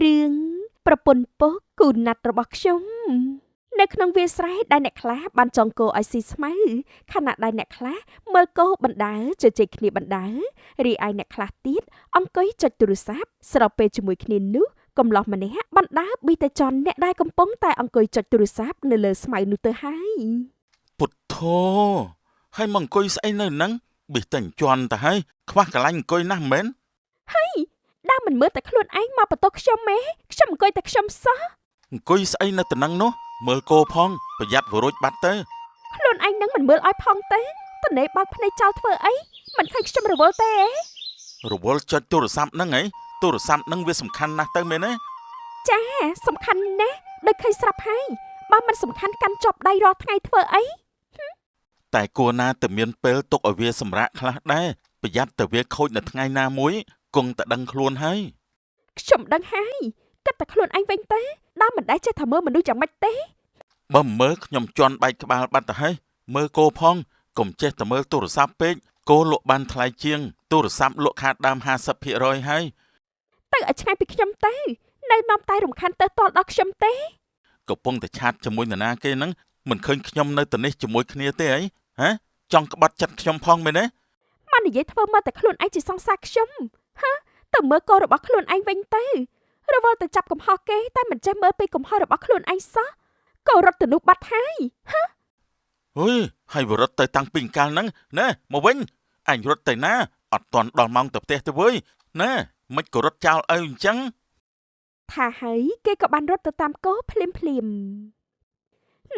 រឿងប្រពន្ធពុកគូណាត់របស់ខ្ញុំនៅក្នុងវាលស្រែដែលអ្នកខ្លះបានចងគោឲ្យស៊ីស្មៅខណៈដែលអ្នកខ្លះមើលគោបណ្ដើរជជែកគ្នាបណ្ដើររីឯអ្នកខ្លះទៀតអង្គុយចុចទូរស័ព្ទស្របពេលជាមួយគ្នានោះកំឡោះម្នាក់បណ្ដើរប៊ីតែចន់អ្នកដែលកំពុងតែអង្គុយចុចទូរស័ព្ទនៅលើស្មៅនោះទៅហើយពុទ្ធធោហើយមកអង្គុយស្អីនៅហ្នឹងប៊ីតែជន់ទៅហើយខ្វះកន្លែងអង្គុយណាស់មែនហើយដើមមិនមើលតែខ្លួនឯងមកបន្ទោសខ្ញុំម៉េខ្ញុំអង្គុយតែខ្ញុំសោះអង្គុយស្អីនៅទៅហ្នឹងនោះមើលគោផងប្រយ័ត្នវរួចបាត់ទៅខ្លួនឯងនឹងមិនមើលឲ្យផងទេតនេបើកភ្នែកចោលធ្វើអីមិនឃើញខ្ញុំរវល់ទេរវល់ចុចទូរស័ព្ទហ្នឹងហីទូរស័ព្ទហ្នឹងវាសំខាន់ណាស់ទៅមែនទេចាសំខាន់ណាស់ដូចឃើញស្រាប់ហើយបើមិនសំខាន់កាន់ចប់ដៃរាល់ថ្ងៃធ្វើអីតែគួរណាតែមានពេលទុកឲ្យវាសម្រាកខ្លះដែរប្រយ័ត្នតែវាខូចនៅថ្ងៃណាមួយគង់តែដឹងខ្លួនហើយខ្ញុំដឹងហើយគិតតែខ្លួនឯងវិញទេដើមមិនដែលចេះថាមើលមនុស្សយ៉ាងម៉េចទេបើមើលខ្ញុំជន់បែកក្បាលបាត់ទៅហើយមើលគោផងកុំចេះតែមើលទូរស័ព្ទពេកគោលក់បានថ្លៃជាងទូរស័ព្ទលក់ខាតដើម 50% ហើយទៅឲ្យឆ្ងាយពីខ្ញុំទៅនៅនាំតែរំខានទៅតល់ដល់ខ្ញុំទេកំពុងតែឆាតជាមួយនរណាគេហ្នឹងមិនឃើញខ្ញុំនៅទៅនេះជាមួយគ្នាទេអីហ៎ចង់ក្បត់ចិត្តខ្ញុំផងមែនទេមកនិយាយធ្វើមើលតែខ្លួនឯងជាសង្សារខ្ញុំទៅមើលកូនរបស់ខ្លួនឯងវិញទៅរវល់តែចាប់កំហុសគេតែមិនចេះមើលពីកំហុសរបស់ខ្លួនឯងសោះកូនរត់ទៅនោះបាត់ហើយអុយហើយវរត់ទៅតាំងពីកាលហ្នឹងណែមកវិញអញរត់ទៅណាអត់ទាន់ដល់ម៉ោងទៅផ្ទះទៅវើយណែមិនក៏រត់ចោលឪអញ្ចឹងថាហើយគេក៏បានរត់ទៅតាមកោភ្លាម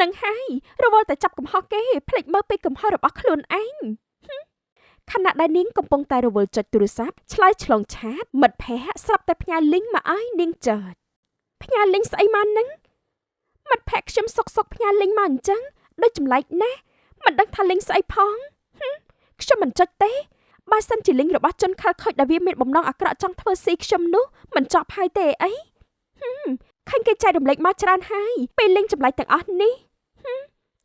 នឹងហើយរវល់តែចាប់កំហុសគេភ្លេចមើលពីកំហុសរបស់ខ្លួនឯងខណៈដែលនាងកំពុងតែរវល់ចុចទូរស័ព្ទឆ្លើយឆ្លងឆាតមិត្តភ័ក្តិស្រាប់តែផ្ញើលីងមកឲ្យនាងចុចផ្ញើលីងស្អីមកហ្នឹងមិត្តភ័ក្តិខ្ញុំសុកផ្ញើលីងមកអញ្ចឹងដូចចម្លែកណាស់មិនដឹងថាលីងស្អីផងខ្ញុំមិនចុចទេបើសិនជាលីងរបស់ជនខិលខូចដែលវាមានបំណងអាក្រក់ចង់ធ្វើស៊ីខ្ញុំនោះមិនចប់ហើយទេអីឃើញគេចែករំលែកមកច្រើនហើយពេលលីងចម្លែកទាំងអស់នេះ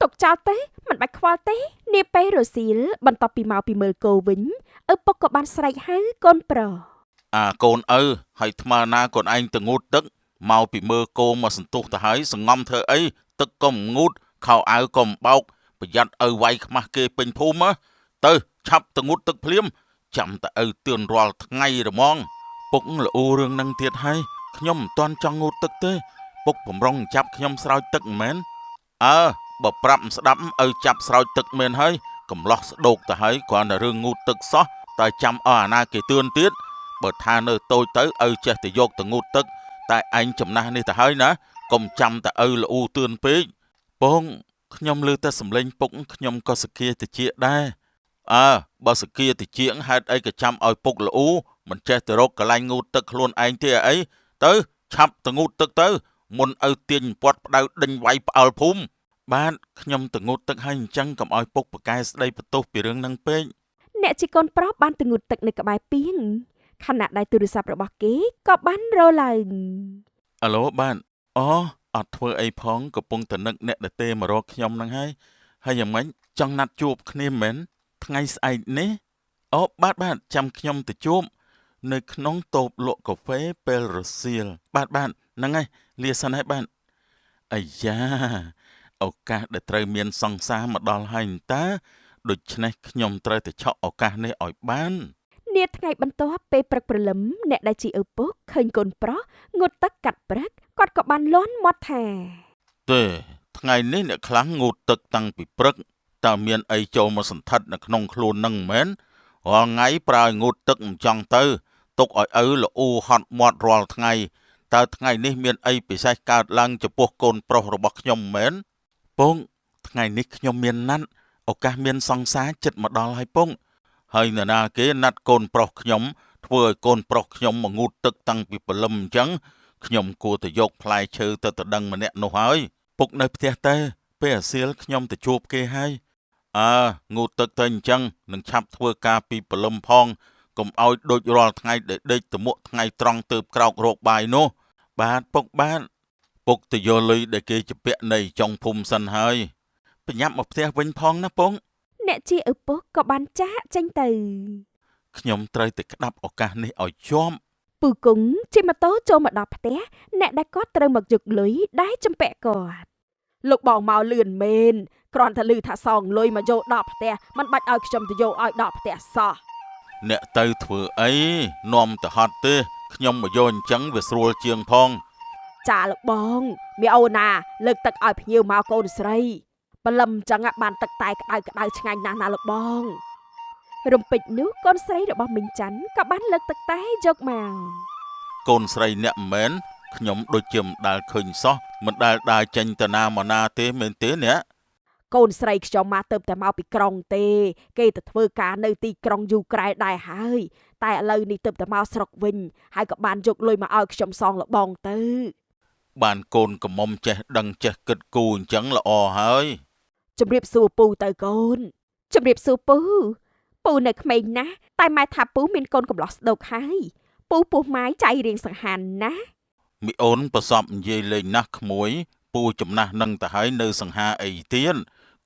ទុកចោលទេមិនបាច់ខ្វល់ទេនាពេលរសៀលបន្ទាប់ពីមកពីមើលគោវិញឪពុកក៏បានស្រែកហៅកូនប្រុសកូនឪហើយថ្មើណាកូនឯងទៅងូតទឹកមកពីមើលគោមកសន្ទុះទៅហើយសងំធ្វើអីទឹកកុំងូតខោអាវកុំបោកប្រយ័ត្នឪវាយខ្មាស់គេពេញភូមិទៅឆាប់ទៅងូតទឹកភ្លាមចាំតែឪទឿនរាល់ថ្ងៃរហ្មងពុកល្អូរឿងនឹងទៀតហើយខ្ញុំមិនទាន់ចង់ងូតទឹកទេពុកបំរុងចាប់ខ្ញុំស្រោចទឹកមិនមែនបើប្រាប់ស្ដាប់ឪចាប់ស្រោចទឹកមែនហើយកំឡោះស្ដោកទៅហើយគ្រាន់តែរឿងងូតទឹកសោះតែចាំអស់អាណាគេទឿនទៀតបើថានៅតូចទៅឪចេះតែយកទៅងូតទឹកតែឯងចំណាស់នេះទៅហើយណាកុំចាំតែឪល្អូទឿនពេកពងខ្ញុំឮតែសំឡេងពុកខ្ញុំក៏សគាតិចដែរបើសគាតិចហេតុអីក៏ចាំឲ្យពុកល្អូមិនចេះទៅរកកន្លែងងូតទឹកខ្លួនឯងទេអីទៅឆាប់ទៅងូតទឹកទៅមុនឪទាញពាត់ផ្ដៅដេញវាយផ្អើលភូមិបាទខ្ញុំទៅងូតទឹកហើយអញ្ចឹងកុំឲ្យពុកប្រកែស្ដីបន្ទោសពីរឿងហ្នឹងពេកអ្នកជាកូនប្រុសបានទៅងូតទឹកនៅក្បែរពាងខណៈដែលទូរស័ព្ទរបស់គេក៏បានរឡើងអាឡូបាទអត់ធ្វើអីផងកំពុងតែនឹកអ្នកដតេមករកខ្ញុំហ្នឹងហើយយ៉ាងម៉េចចង់ណាត់ជួបគ្នាមែនថ្ងៃស្អែកនេះបាទចាំខ្ញុំទៅជួបនៅក្នុងតូបលក់កាហ្វេពេលរសៀលបាទហ្នឹងហើយលាសិនហើយបាទអាយ៉ាឱកាសដែលត្រូវមានសង្សារមកដល់ហើយតើដូច្នេះខ្ញុំត្រូវតែឆក់ឱកាសនេះឲ្យបាននាថ្ងៃបន្ទាប់ពេលព្រឹកព្រលឹមអ្នកដែលជាឪពុកឃើញកូនប្រុសងូតទឹកកាត់ព្រឹកគាត់ក៏បានលាន់មាត់ថាទេថ្ងៃនេះអ្នកខ្លះងូតទឹកតាំងពីព្រឹកតើមានអីចូលមកសន្ធិដ្ឋនៅក្នុងខ្លួននឹងមែនរាល់ថ្ងៃប្រើងូតទឹកមិនចង់ទៅទុកឲ្យឪល្អូហត់មាត់រាល់ថ្ងៃតើថ្ងៃនេះមានអីពិសេសកើតឡើងចំពោះកូនប្រុសរបស់ខ្ញុំមែនពងថ្ងៃនេះខ្ញុំមានណាត់ឱកាសមានសង្សារចិត្តមកដល់ហើយពងហើយនរណាគេណាត់កូនប្រុសខ្ញុំធ្វើឲ្យកូនប្រុសខ្ញុំមកងូតទឹកតាំងពីព្រលឹមអញ្ចឹងខ្ញុំគួរតែយកផ្លែឈើទៅដឹងម្នាក់នោះហើយពុកនៅផ្ទះទៅពេលអាសៀលខ្ញុំទៅជួបគេហើយងូតទឹកទៅអញ្ចឹងនឹងឆាប់ធ្វើការពីព្រលឹមផងកុំឲ្យដូចរាល់ថ្ងៃដែលដេកទៅមុខថ្ងៃត្រង់ទៅក្រោករោគបាយនោះបាទពុកទៅយកលុយដែលគេជពាក់នៃចុងភូមិសិនហើយប្រញាប់មកផ្ទះវិញផងណាពងអ្នកជាឪពុកក៏បានចាកចេញទៅខ្ញុំត្រូវតែក្តាប់ឱកាសនេះឲ្យជាប់ ពូគង់ជិះម៉ូតូចូលមកដល់ផ្ទះអ្នកដែលគាត់ត្រូវមកយកលុយដែលចំពាក់គាត់លោកបងមកលឿនមែនគ្រាន់តែឮថាសងលុយមកយកដល់ផ្ទះមិនបាច់ឲ្យខ្ញុំទៅយកឲ្យដល់ផ្ទះសោះ អ្នកទៅធ្វើអីនាំទៅហត់ទេខ្ញុំមកយកអញ្ចឹងវាស្រួលជាងផង ចាលោកបងមីអូនណាលើកទឹកឲ្យភ្ញៀវមកកូនស្រីបលឹមចឹងបានទឹកតែក្តៅក្តៅឆ្ងាញ់ណាស់ណាលោកបងរំពេចនោះកូនស្រីរបស់មីងច័ន្ទក៏បានលើកទឹកតែយកមក កូនស្រីអ្នកមែនខ្ញុំដូចជាមិនដែលឃើញសោះមិនដែលដើរចេញទៅណាមកណាទេមែនទេអ្នក កូនស្រីខ្ញុំមកទៅតែមកពីក្រុងទេគេទៅធ្វើការនៅទីក្រុងយូក្រែនដែរហើយតែឥឡូវនេះទៅតែមកស្រុកវិញហើយក៏បានយកលុយមកឲ្យខ្ញុំសងលោកបងទៅ បានកូនកំមុំចេះដឹងចេះគិតគូរអញ្ចឹងល្អហើយ ជំរាបសួរពូទៅកូនជំរាបសួរពូនៅក្មេងណាស់តែម៉ែថាពូមានកូនកំឡោះស្ដុកហើយពូពោះម៉ាយចៃរៀងសង្ហានណា មីអូនប្រសពនិយាយលេងណាស់ក្មួយពូចំណាស់នឹងទៅហើយនៅសង្ហាអីទៀត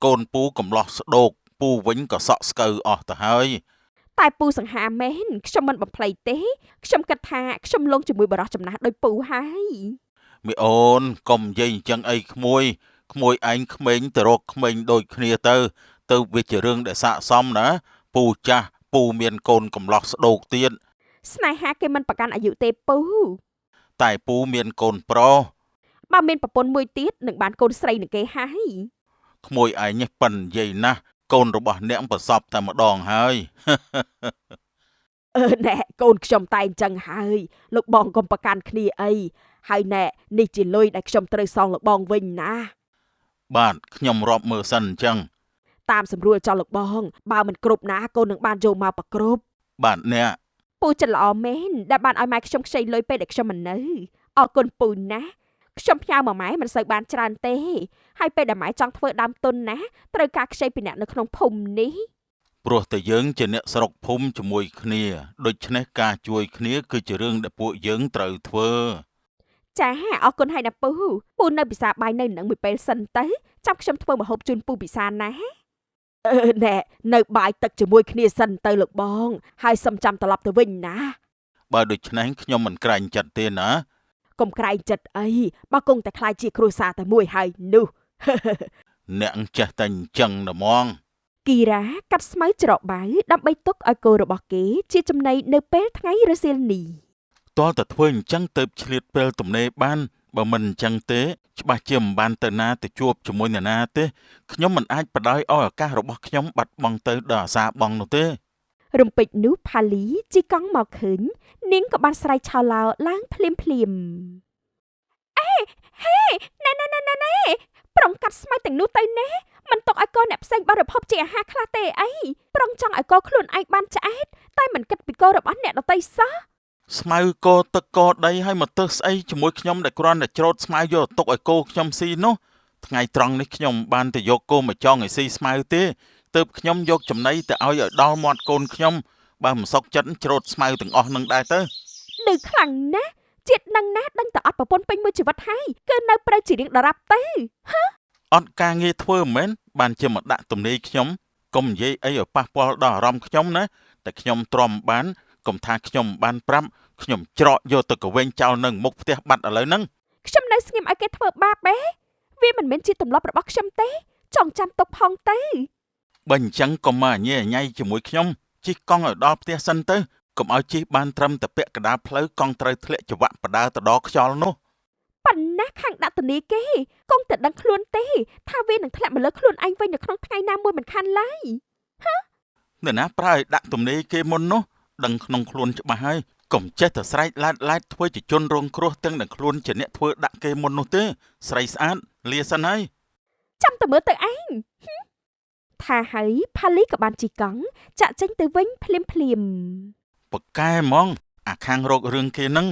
កូនពូកំឡោះស្ដោកពូវិញក៏សក់ស្កូវអស់ទៅហើយ តែពូសង្ហាមែនខ្ញុំមិនបំភ្លេចទេខ្ញុំគិតថាខ្ញុំលងជាមួយបរិសចំណាស់ដោយពូហើយ មីអូនកុំនិយាយអញ្ចឹងអីក្មួយឯងក្មេងទៅរកក្មេងដូចគ្នាទៅវាជារឿងដែលស័ក្តិសមណាពូចាស់ពូមានកូនកំឡោះស្ដោកទៀត ស្នេហាគេមិនប្រកាន់អាយុទេពូ តែពូមានកូនប្រុស បើមានប្រពន្ធមួយទៀតនឹងបានកូនស្រីនឹងគេហើយ ក្មួយឯងនេះប៉ិននិយាយណាស់កូនរបស់អ្នកប្រសពតែម្ដងហើយ ណែកូនខ្ញុំតែអញ្ចឹងហើយលោកបងកុំប្រកាន់គ្នាអីហើយណែនេះជាលុយដែលខ្ញុំត្រូវសងលោកបងវិញណា បាទខ្ញុំរាប់មើលសិនអញ្ចឹង តាមសម្រួលចោលលោកបងបើមិនគ្រប់ណាកូននឹងបានយកមកប្រគ្រប់ បាទអ្នក ពូចិត្តល្អមែនដែលបានឲ្យម៉ែខ្ញុំខ្ចីលុយពេលដែលខ្ញុំមិននៅអរគុណពូណាខ្ញុំផ្ញើមកម៉ែមិនសូវបានច្រើនទេហើយពេលដែលម៉ែចង់ធ្វើដើមទុនណាត្រូវការខ្ចីពីអ្នកនៅក្នុងភូមិនេះ ព្រោះតែយើងជាអ្នកស្រុកភូមិជាមួយគ្នាដូច្នេះការជួយគ្នាគឺជារឿងដែលពួកយើងត្រូវធ្វើ ចាអរគុណហើយណាពូនៅពិសាបាយនៅនឹងមួយពេលសិនទៅចាំខ្ញុំធ្វើម្ហូបជូនពូពិសាណាណែនៅបាយទឹកជាមួយគ្នាសិនទៅលោកបងហើយសុំចាំត្រឡប់ទៅវិញណា បើដូច្នេះខ្ញុំមិនក្រែងចិត្តទេណា កុំក្រែងចិត្តអីបើគង់តែខ្លាចជាគ្រួសារតែមួយហើយនោះ អ្នកចេះតែអញ្ចឹងណាហ្មង គីរ៉ាកាត់ស្មៅច្រកបាវដើម្បីទុកឲ្យគោរបស់គេជាចំណីនៅពេលថ្ងៃរសៀលនេះ តើតែធ្វើអញ្ចឹងទៅឆ្លៀតពេលទំនេរបានបើមិនអញ្ចឹងទេច្បាស់ជាមិនបានទៅណាទៅជួបជាមួយអ្នកណាទេខ្ញុំមិនអាចបដ ாய் ឲ្យឱកាសរបស់ខ្ញុំបាត់បង់ទៅដល់អាសាបងនោះទេ រំពេចនោះផាលីជីកង់មកឃើញនាងក៏បានស្រែកឆោឡោឡើងភ្លាមអេហេណែប្រុងកាត់ស្មៅទាំងនោះទៅណែមិនទុកឲ្យកូនអ្នកផ្សេងបរិភោគជាអាហារខ្លះទេអីប្រុងចង់ឲ្យកូនខ្លួនឯងបានឆ្អែតតែមិនគិតពីកូនរបស់អ្នកដទៃសោះ ស្មៅកោទឹកកោដីឲ្យមកទៅស្អីជាមួយខ្ញុំដែលគ្រាន់តែច្រូតស្មៅយកទុកឲ្យគោខ្ញុំស៊ីនោះថ្ងៃត្រង់នេះខ្ញុំបានទៅយកគោមកចង់ឲ្យស៊ីស្មៅទេទើបខ្ញុំយកចំណីទៅឲ្យដល់មាត់កូនខ្ញុំបើមិនសុកចិត្តច្រូតស្មៅទាំងអស់នឹងដែរទៅ ឌឺខ្លាំងណាស់ជាតិនឹងណាដឹងតែអត់ប្រពន្ធពេញមួយជីវិតហើយគឺនៅប្រៅជារៀងដរាបទៅ អត់ការងារធ្វើមែនបានជាមកដាក់ទំនេរខ្ញុំកុំនិយាយអីឲ្យប៉ះពាល់ដល់អារម្មណ៍ខ្ញុំណាតែខ្ញុំទ្រាំបានកុំថាខ្ញុំបានប្រាប់ខ្ញុំច្រកយកទៅកវែងចោលនៅមុខផ្ទះបាត់ឥឡូវហ្នឹង ខ្ញុំនៅស្ងៀមឲ្យគេធ្វើបាបទេវាមិនមែនជាទម្លាប់របស់ខ្ញុំទេចង់ចាំទុកផងទៅ បើអញ្ចឹងកុំមកញ៉ៃញ៉ៃជាមួយខ្ញុំជិះកង់ឲ្យដល់ផ្ទះសិនទៅកុំឲ្យជិះបានត្រឹមតែពាក់កណ្ដាលផ្លូវកង់ត្រូវធ្លាក់ច្រវាក់បដាទៅដល់ខ្យល់នោះ ប៉ុណ្ណាខាងដាក់ធនីគេគង់តែដឹងខ្លួនទេថាវានឹងធ្លាក់មកលើខ្លួនឯងវិញនៅក្នុងថ្ងៃណាមួយមិនខានឡើយ នរណាប្រើឲ្យដាក់ទំនេរគេមុននោះដឹងក្នុងខ្លួនច្បាស់ហើយកុំចេះតែស្រែកឡែតធ្វើជាជនរងគ្រោះទាំងដែលខ្លួនជាអ្នកធ្វើដាក់គេមុននោះទេស្រីស្អាតលាសិនហើយ ចាំតែមើលទៅឯងថាហើយផាលីក៏បានជីកង់ចាក់ចេញទៅវិញភ្លាម ប៉កែហ្មងអាខាងរករឿងគេនឹង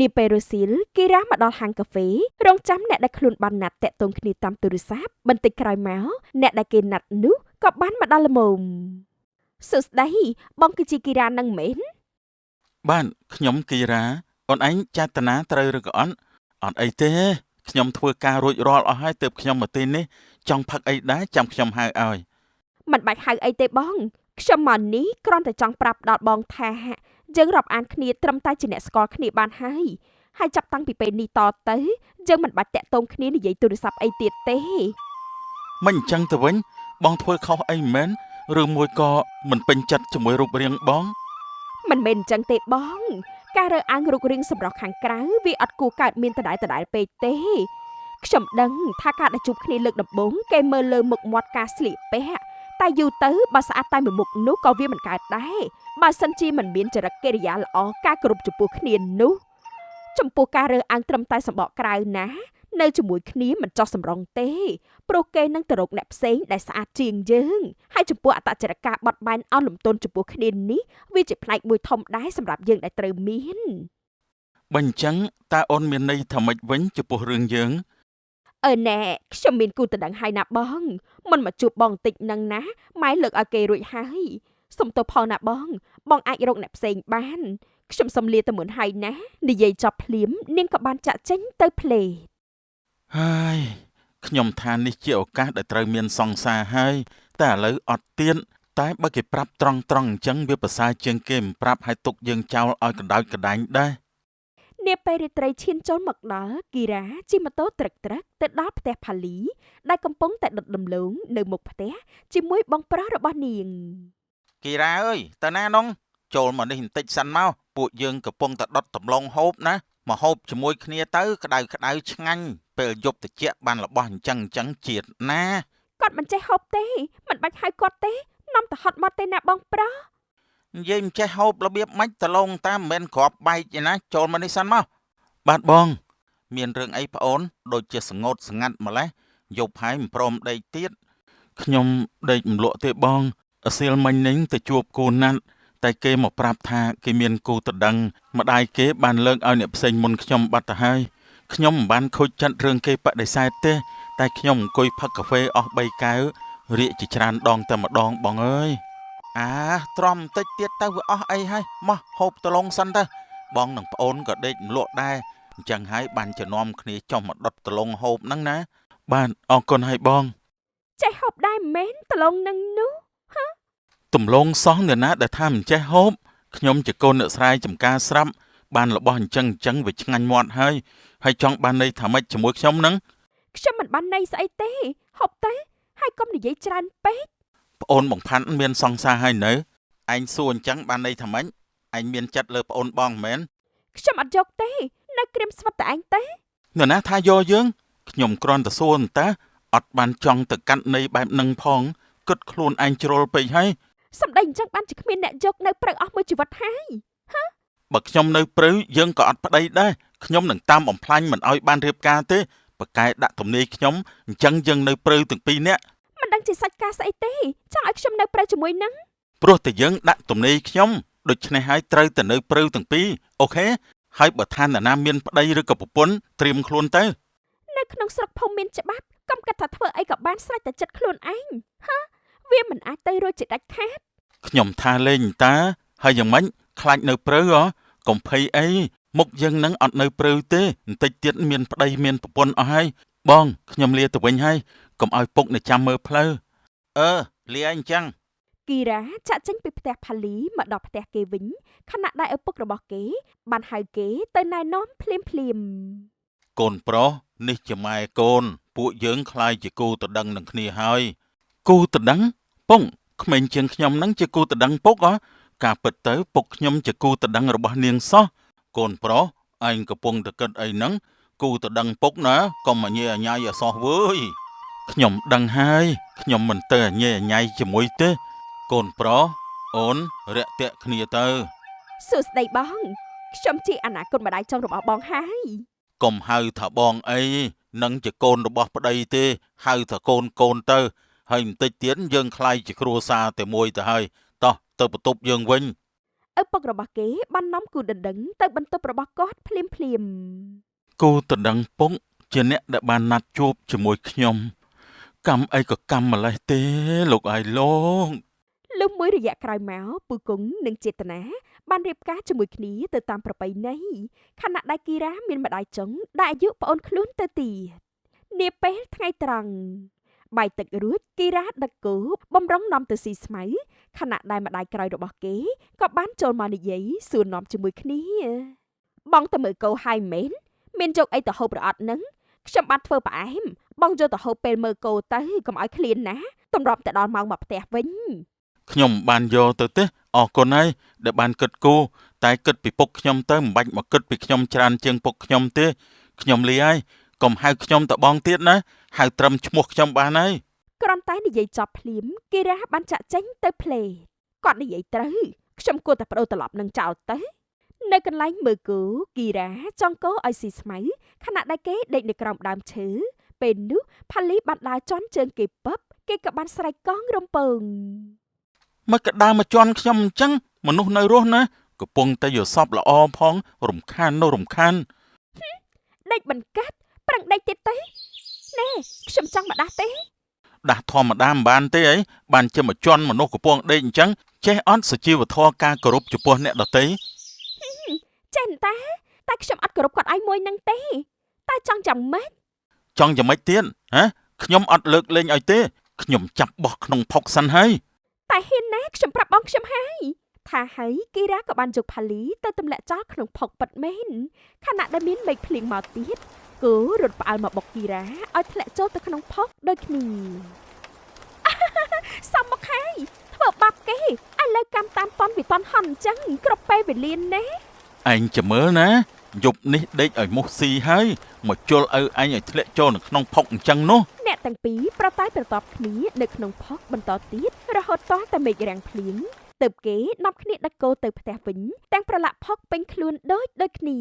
នាពេលរសៀលគីរ៉ាមកដល់ហាងកាហ្វេរងចាំអ្នកដែលខ្លួនបានណាត់តាក់ទងគ្នាតាមទូរស័ព្ទបន្តិចក្រោយមកអ្នកដែលគេណាត់នោះក៏បានមកដល់ល្មមសួស្ដីបងគឺជាគីរ៉ានឹងមែន បាទខ្ញុំគីរ៉ាអូនឯងចេតនាត្រូវឬក៏អត់អីទេខ្ញុំធ្វើការរួចរាល់អស់ហើយទើបខ្ញុំមកទីនេះចង់ផឹកអីដែរចាំខ្ញុំហៅឲ្យ មិនបាច់ហៅអីទេបងខ្ញុំមកនេះគ្រាន់តែចង់ប្រាប់ដល់បងថា យើងរាប់អានគ្នាត្រឹមតែជាអ្នកស្គាល់គ្នាបានហើយចាប់តាំងពីពេលនេះតទៅយើងមិនបាច់តាក់ទងគ្នានិយាយទូរស័ព្ទអីទៀតទេ មិនអញ្ចឹងទៅវិញបងធ្វើខុសអីមែនឬមួយក៏មិនពេញចិត្តជាមួយរូបរាងបង មិនមែនអញ្ចឹងទេបងការរើសអើងរូបរាងសម្រស់ខាងក្រៅវាអត់គួរកើតមានដដែលពេកទេខ្ញុំដឹងថាការដែលជួបគ្នាលើកដំបូងគេមើលលើមុខមាត់ការស្លៀកពាក់តែយូរទៅបើស្អាតតែមួយមុខនោះក៏វាមិនកើតដែរបើសិនជាមិនមានចរិតកិរិយាល្អការគោរពចំពោះគ្នានោះចំពោះការរើសអើងត្រឹមតែសម្បកក្រៅណានៅជាមួយគ្នាមិនចោះសម្រងទេព្រោះគេនឹងទៅរកអ្នកផ្សេងដែលស្អាតជាងយើងហើយចំពោះអត្តចរិតការបត់បែនអស់លំទោនចំពោះគ្នានេះវាជាផ្នែកមួយធំដែរសម្រាប់យើងដែលត្រូវមាន បើអញ្ចឹងតើអូនមានន័យថាម៉េចវិញចំពោះរឿងយើង ណែខ្ញុំមានគូទៅដឹងហើយណាបងមិនមកជួបបងតិចនឹងណាម៉ែលើកឲ្យគេរួចហើយសុំទោសផងណាបងអាចរកអ្នកផ្សេងបានខ្ញុំសុំលាទៅមុនហើយណានិយាយចប់ភ្លាមនាងក៏បានចាក់ចេញទៅផ្លេត ហើយខ្ញុំថានេះជាឱកាសដែលត្រូវមានសង្សារហើយតែឥឡូវអត់ទៀតតែបើគេប្រាប់ត្រង់អញ្ចឹងវាប្រសើរជាងគេមិនប្រាប់ឲ្យទុកយើងចោលឲ្យកណ្ដោចកណ្ដាញដែរ នាពេលរាត្រីឈានចូលមកដល់គីរ៉ាជិះម៉ូតូត្រឹកទៅដល់ផ្ទះផាលីដែលកំពុងតែដុតដំឡូងនៅមុខផ្ទះជាមួយបងប្រុសរបស់នាង គីរ៉ាអើយតើណានងចូលមកនេះបន្តិចសិនមកពួកយើងកំពុងតែដុតដំឡូងហូបណាមកហូបជាមួយគ្នាទៅក្តៅឆ្ងាញ់ពេលយប់ត្រជាក់បានរបស់អញ្ចឹងជាតិណា គាត់មិនចេះហូបទេមិនបាច់ហៅគាត់ទេនាំទៅហត់មកទេណាបងប្រុស និយាយមិនចេះហូបរបៀបម៉េចដលងតាមមិនមែនគ្រាប់បែកទេណាចូលមកនេះសិនមកបាទបងមានរឿងអីប្អូនដូចជាសងោតស្ងាត់ម្លេះយប់ហើយមិនព្រមដេកទៀតខ្ញុំដេកមិនលក់ទេបងអសៀលមិញនេះទៅជួបគូណាត់តែគេមកប្រាប់ថាគេមានគូតដឹងម្ដាយគេបានលើកឲ្យអ្នកផ្សេងមុនខ្ញុំបាត់ទៅហើយខ្ញុំមិនបានខូចចិត្តរឿងគេបដិសេធទេតែខ្ញុំអង្គុយផឹកកាហ្វេអស់3កែវរៀកជាច្រើនដងតែម្ដងបងអើយ ទ្រាំបន្តិចទៀតទៅវាអស់អីហើយមកហូបតឡងសិនទៅបងនិងប្អូនក៏ដេកមលក់ដែរអញ្ចឹងហើយបានជំនុំគ្នាចុះមកដុតតឡងហូបហ្នឹងណាបាទអរគុណហើយបង ចេះហូបដែរមែនតឡងនឹងនោះ ទំលងសោះនរណាដែលថាមិនចេះហូបខ្ញុំជាកូនអ្នកស្រែចំការស្រាប់បានរបស់អញ្ចឹងវាឆ្ងាញ់មាត់ហើយចង់បានន័យថាម៉េចជាមួយខ្ញុំហ្នឹង ខ្ញុំមិនបានន័យស្អីទេហូបទៅហើយកុំនិយាយច្រើនពេក ប្អូនបងផាន់មានសង្សារហើយនៅឯងសួរអញ្ចឹងបានន័យថាម៉េចឯងមានចិត្តលើប្អូនបងមែន ខ្ញុំអត់យកទេនៅក្រៀមស្វិតតែឯងទេ នរណាថាយកយើងខ្ញុំគ្រាន់តែសួរតាអត់បានចង់ទៅកាត់ន័យបែបនឹងផងគិតខ្លួនឯងជ្រុលពេកហើយ សម្ដីអញ្ចឹងបានជាគ្មានអ្នកយកនៅព្រៅអស់មួយជីវិតហើយ បើខ្ញុំនៅព្រៅយើងក៏អត់ប្តីដែរខ្ញុំនឹងតាមបំផ្លាញមិនឲ្យបានរៀបការទេប៉កែដាក់ទំនាយខ្ញុំអញ្ចឹងយើងនៅព្រៅទាំងពីរនាក់ មិនដឹងជាសាច់ការស្អីទេចង់ឲ្យខ្ញុំនៅព្រៅជាមួយនឹង ព្រោះតែយើងដាក់ទំនាយខ្ញុំដូច្នេះហើយត្រូវតែនៅព្រៅទាំងពីរអូខេហើយបើថានរណាមានប្តីឬក៏ប្រពន្ធត្រៀមខ្លួនទៅ នៅក្នុងស្រុកភូមិមានច្បាប់កុំគិតថាធ្វើអីក៏បានស្រេចតែចិត្តខ្លួនឯងវាមិនអាចទៅរួចជាដាច់ខាត ខ្ញុំថាលេងតាហើយយ៉ាងម៉េចខ្លាចនៅព្រៅកុំភ័យអីមុខយើងនឹងអត់នៅព្រៅទេបន្តិចទៀតមានប្តីមានប្រពន្ធអស់ហើយបងខ្ញុំលាទៅវិញហើយកុំឲ្យពុកនៅចាំមើលផ្លូវលាអញ្ចឹង គីរ៉ាចាក់ចេញពីផ្ទះផាលីមកដល់ផ្ទះគេវិញខណៈដែលឪពុករបស់គេបានហៅគេទៅណែនាំភ្លាម កូនប្រុសនេះជាម៉ែកូនពួកយើងខ្លាយជាគូតដឹងនឹងគ្នាហើយគូតដឹងពុកក្មេងជាងខ្ញុំនឹងជាគូតដឹងពុកការពិតទៅពុកខ្ញុំជាគូតដឹងរបស់នាងសោះកូនប្រុសឯងកំពុងតែគិតអីហ្នឹងគូតដឹងពុកណាកុំអញញ៉ៃអសោះវើយខ្ញុំដឹងហើយខ្ញុំមិនទៅអញញ៉ៃជាមួយទេកូនប្រុសអូនរាក់ទាក់គ្នាទៅ សួស្ដីបងខ្ញុំជាអនាគតម្ដាយចុងរបស់បងហើយក ុំហៅថាបងអីនឹងជាកូនរបស់ប្តីទេហៅថាកូនទៅហើយបន្តិចទៀតយើងខ្លាយជាគ្រួសារតែមួយទៅហើយតោះទៅបន្ទប់យើងវិញ ឪពុករបស់គេបាននាំគូដណ្ដឹងទៅបន្ទប់របស់គាត់ភ្លាម គូតដឹងពុកជាអ្នកដែលបានណាត់ជួបជាមួយខ្ញុំកម្មអីក៏កម្មម្លេះទេលោកអាយលោក លុះមួយរយៈក្រោយមកពូគង់និងចេតនាបានរៀបការជាមួយគ្នាទៅតាមប្រពៃណីខណៈដែលគីរ៉ាមានម្ដាយចុងដែលអាយុប្អូនខ្លួនទៅទៀតនាពេលថ្ងៃត្រង់ បាយទឹករួចគីរ៉ាដឹកគោបំរុងនាំទៅស៊ីស្មៅខណៈដែលម្ដាយក្រោយរបស់គេក៏បានចូលមកនិយាយសួរនាំជាមួយគ្នាបងទៅមើលគោហើយមែនមានយកអីទៅហូបឬអត់នឹងខ្ញុំបានធ្វើផ្អែមបងយកទៅហូបពេលមើលគោទៅកុំឲ្យឃ្លានណាតម្រាំទៅដល់ម៉ោងមកផ្ទះវិញ ខ្ញុំបានយកទៅទេអរគុណហើយដែលបានគិតគូរតែគិតពីពុកខ្ញុំទៅមិនបាច់មកគិតពីខ្ញុំច្រើនជាងពុកខ្ញុំទេខ្ញុំលីហើយកុំហៅខ្ញុំតបងទៀតណាហៅត្រឹមឈ្មោះខ្ញុំបានហើយ គ្រាន់តែនិយាយចប់ភ្លាមគីរ៉ាបានចាក់ចេញទៅផ្លេតគាត់និយាយត្រូវខ្ញុំគួរតែបដូរត្រឡប់នឹងចោលទៅនៅកន្លែងមើលគោគីរ៉ាចង់គោឲ្យស៊ីស្មៅខណៈដែលគេដេកនៅក្រោមដើមឈើពេលនោះផាលីបានដើរជន់ជើងគេពឹបគេក៏បានស្រែកកងរំពង មកក៏ដើរមកជន់ខ្ញុំអញ្ចឹងមនុស្សនៅរស់ណាកំពុងតែយល់សពល្អផងរំខាននោះរំខាន ដេកបន្កាត់ប្រឹងដេកទៀតទេណែខ្ញុំចង់មកដាស់ទេ ដាស់ធម្មតាមិនបានទេអីបានជាមកជន់មនុស្សកំពុងដេកអញ្ចឹងចេះអត់សុជីវធម៌ការគោរពចំពោះអ្នកដទៃ ចេះតែខ្ញុំអត់គោរពគាត់ឲ្យមួយនឹងទេតែចង់ចាំម៉េច ចង់យ៉ាងម៉េចទៀតហ៎ខ្ញុំអត់លើកលែងឲ្យទេខ្ញុំចាប់បោះក្នុងផុកសិនហើយ តែហ៊ានណាខ្ញុំប្រាប់បងខ្ញុំហើយថាហើយគីរ៉ាក៏បានយកផាលីទៅទម្លាក់ចោលក្នុងផុកប៉ិតមែនខណៈដែលមានមេឃភ្លៀងមកទៀតគោរត់ផ្អើលមកបុកគីរ៉ាឲ្យធ្លាក់ចូលទៅក្នុងផុកដូចគ្នា សំមកហើយធ្វើបាបគេឥឡូវកម្មតាមតន់វាតន់ហន់អញ្ចឹងគ្រប់ពេលវេលាណា ឯងចាំមើលណាយប់នេះដេកឲ្យមុះស៊ីហើយមកជល់ឪអញឲ្យធ្លាក់ចូលនៅក្នុងផុកអញ្ចឹងនោះ អ្នកទាំងពីរប្រតែប្រតបគ្នានៅក្នុងផុកបន្តទៀតរហូតទាល់តែមេឃរាំងភ្លៀងទើបគេនាំគ្នាដឹកគោទៅផ្ទះវិញទាំងប្រឡាក់ផុកពេញខ្លួនដូចគ្នា